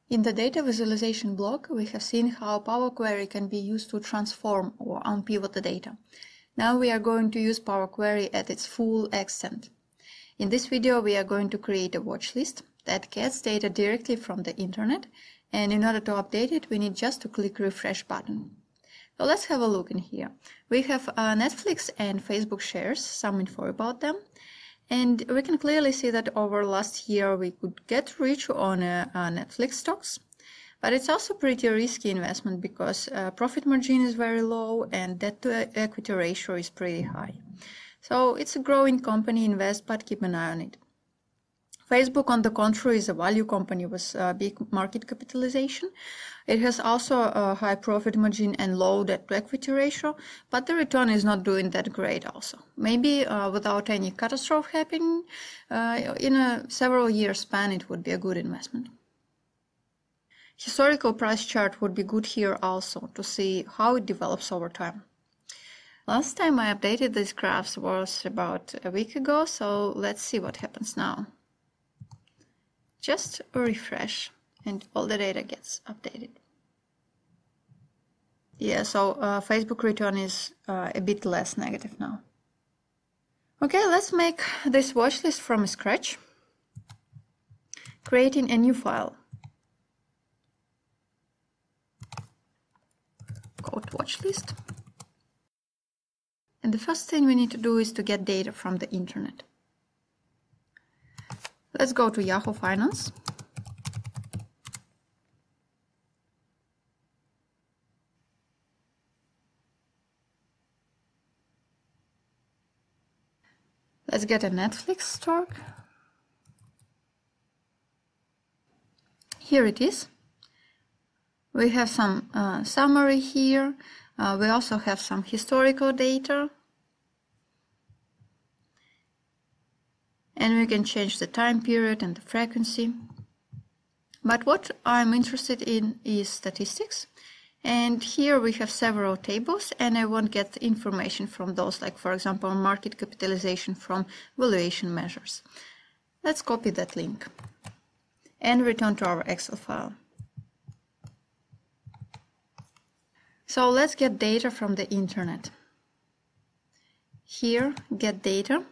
In the data visualization block, we have seen how Power Query can be used to transform or unpivot the data. Now we are going to use Power Query at its full extent. In this video, we are going to create a watch list that gets data directly from the internet, and in order to update it, we need just to click refresh button. So let's have a look in here. We have Netflix and Facebook shares, some info about them. And we can clearly see that over last year we could get rich on Netflix stocks, but it's also pretty risky investment because profit margin is very low and debt to equity ratio is pretty high. So it's a growing company, invest, but keep an eye on it. Facebook, on the contrary, is a value company with big market capitalization. It has also a high profit margin and low debt to equity ratio, but the return is not doing that great also. Maybe without any catastrophe happening, in a several year span, it would be a good investment. Historical price chart would be good here also to see how it develops over time. Last time I updated these graphs was about a week ago, so let's see what happens now. Just a refresh and all the data gets updated. Yeah, so Facebook return is a bit less negative now. Okay, let's make this watch list from scratch, creating a new file. Go to watch list. And the first thing we need to do is to get data from the internet. Let's go to Yahoo Finance. Let's get a Netflix stock. Here it is. We have some summary here. We also have some historical data. And we can change the time period and the frequency. But what I'm interested in is statistics. And here we have several tables, and I want to get information from those, like for example, market capitalization from valuation measures. Let's copy that link and return to our Excel file. So let's get data from the internet. Here, get data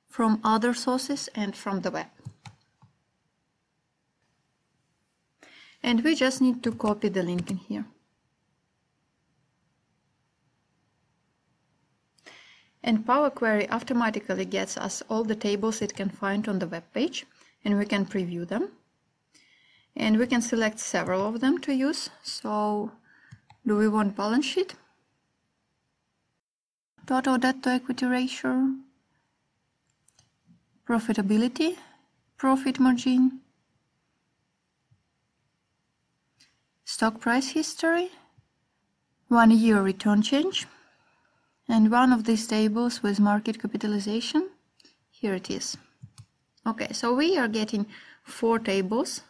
from other sources and from the web. And we just need to copy the link in here. And Power Query automatically gets us all the tables it can find on the web page, and we can preview them. And we can select several of them to use. So, do we want balance sheet? Total debt to equity ratio? Profitability, profit margin, stock price history, 1 year return change, and one of these tables with market capitalization. Here it is. Okay, so we are getting 4 tables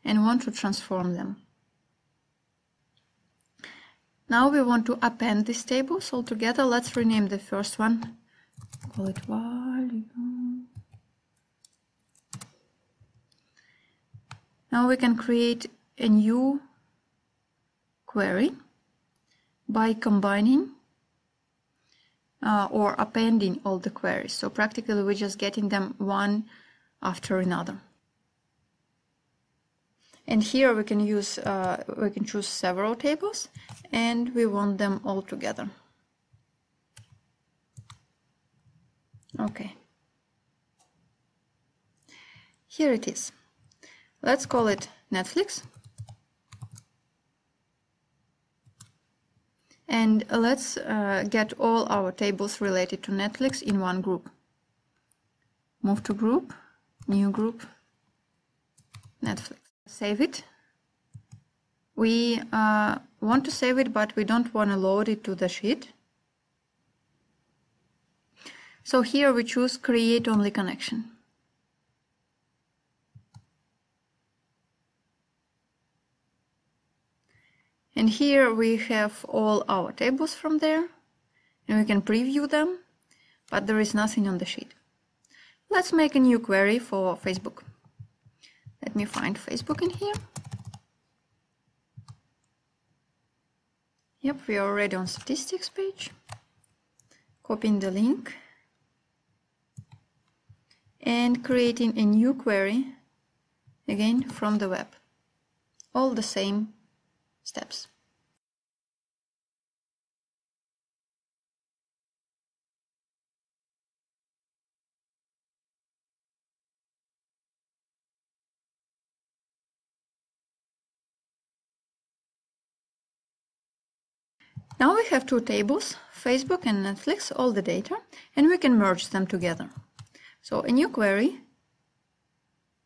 and want to transform them. Now we want to append these tables all together. Let's rename the first one. Call it value. Now we can create a new query by combining or appending all the queries. So practically we're just getting them one after another. And here we can use, we can choose several tables, and we want them all together. Okay. Here it is. Let's call it Netflix. And let's get all our tables related to Netflix in one group. Move to group, new group, Netflix. Save it. We want to save it, but we don't want to load it to the sheet. So here we choose Create Only Connection. And here we have all our tables from there, and we can preview them, but there is nothing on the sheet. Let's make a new query for Facebook. Let me find Facebook in here. Yep, we are already on statistics page. Copying the link and creating a new query, again from the web. All the same steps. Now we have two tables, Facebook and Netflix, all the data, and we can merge them together. So a new query,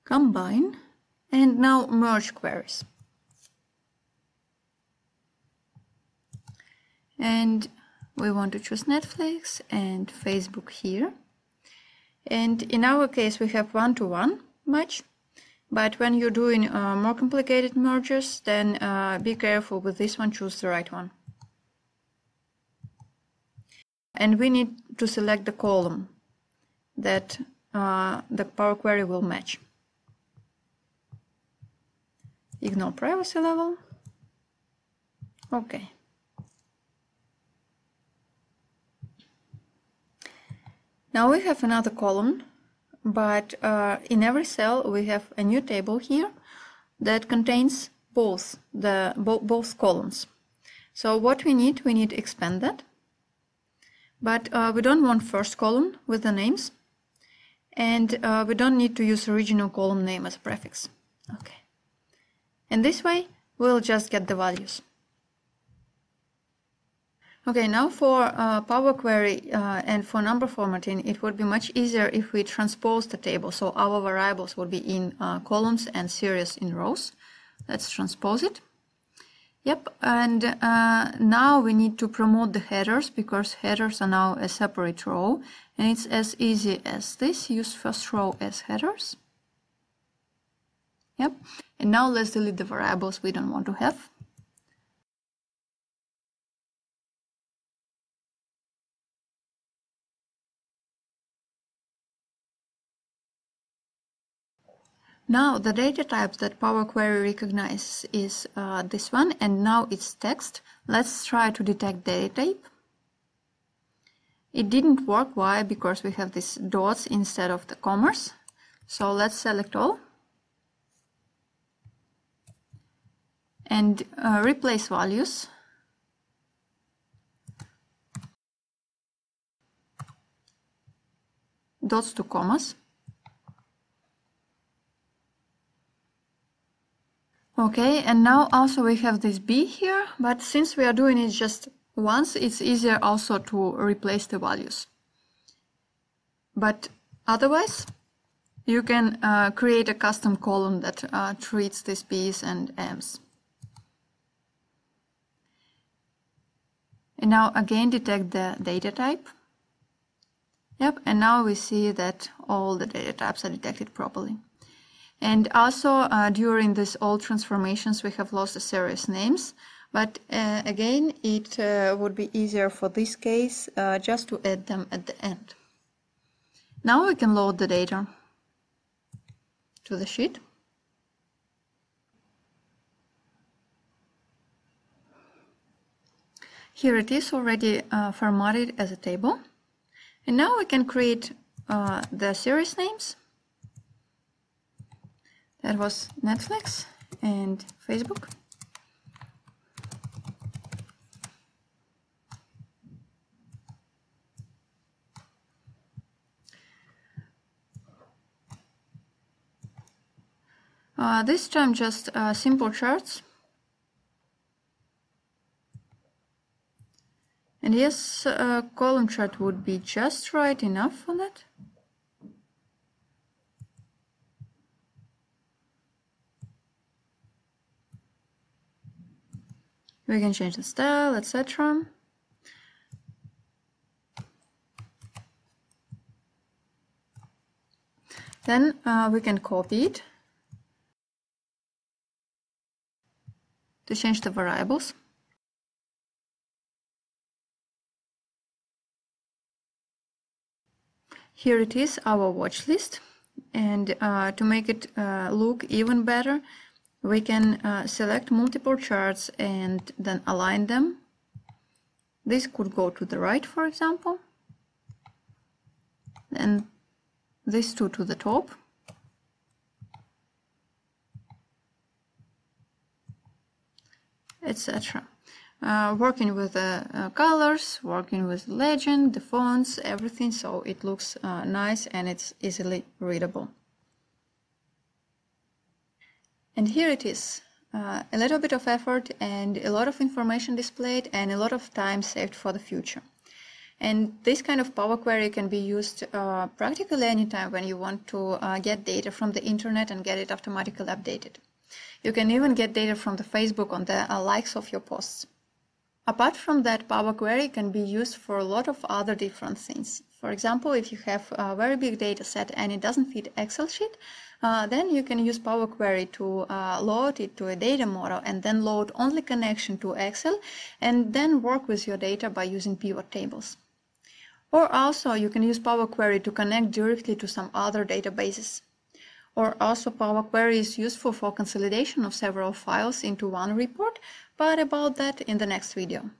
combine, and now merge queries. And we want to choose Netflix and Facebook here. And in our case, we have one-to-one match. But when you're doing more complicated mergers, then be careful with this one, choose the right one. And we need to select the column that the Power Query will match. Ignore privacy level. Okay. Now we have another column, but in every cell we have a new table here that contains both columns. So what we need to expand that. But we don't want first column with the names, and we don't need to use original column name as a prefix. Okay. And this way we'll just get the values. Okay, now for Power Query and for number formatting, it would be much easier if we transpose the table. So our variables would be in columns and series in rows. Let's transpose it. Yep, and now we need to promote the headers because headers are now a separate row, and it's as easy as this. Use first row as headers. Yep, and now let's delete the variables we don't want to have. Now the data type that Power Query recognizes is this one, and now it's text. Let's try to detect data type. It didn't work. Why? Because we have these dots instead of the commas. So let's select all and replace values. Dots to commas. Okay, and now also we have this B here, but since we are doing it just once, it's easier also to replace the values. But otherwise, you can create a custom column that treats these B's and M's. And now again detect the data type. Yep, and now we see that all the data types are detected properly. And also during this all transformations we have lost the series names, but again it would be easier for this case just to add them at the end. Now we can load the data to the sheet. Here it is already formatted as a table. And now we can create the series names. That was Netflix and Facebook. This time just simple charts. And yes, column chart would be just right enough for that. We can change the style, etc. Then we can copy it to change the variables. Here it is, our watch list. And to make it look even better, we can select multiple charts and then align them. This could go to the right, for example, and these two to the top. Etc. Working with the colors, working with legend, the fonts, everything, so it looks nice and it's easily readable. And here it is. A little bit of effort and a lot of information displayed and a lot of time saved for the future. And this kind of Power Query can be used practically anytime when you want to get data from the internet and get it automatically updated. You can even get data from the Facebook on the likes of your posts. Apart from that, Power Query can be used for a lot of other different things. For example, if you have a very big data set and it doesn't fit Excel sheet, then you can use Power Query to load it to a data model and then load only connection to Excel and then work with your data by using pivot tables. Or also you can use Power Query to connect directly to some other databases. Or also Power Query is useful for consolidation of several files into one report, but about that in the next video.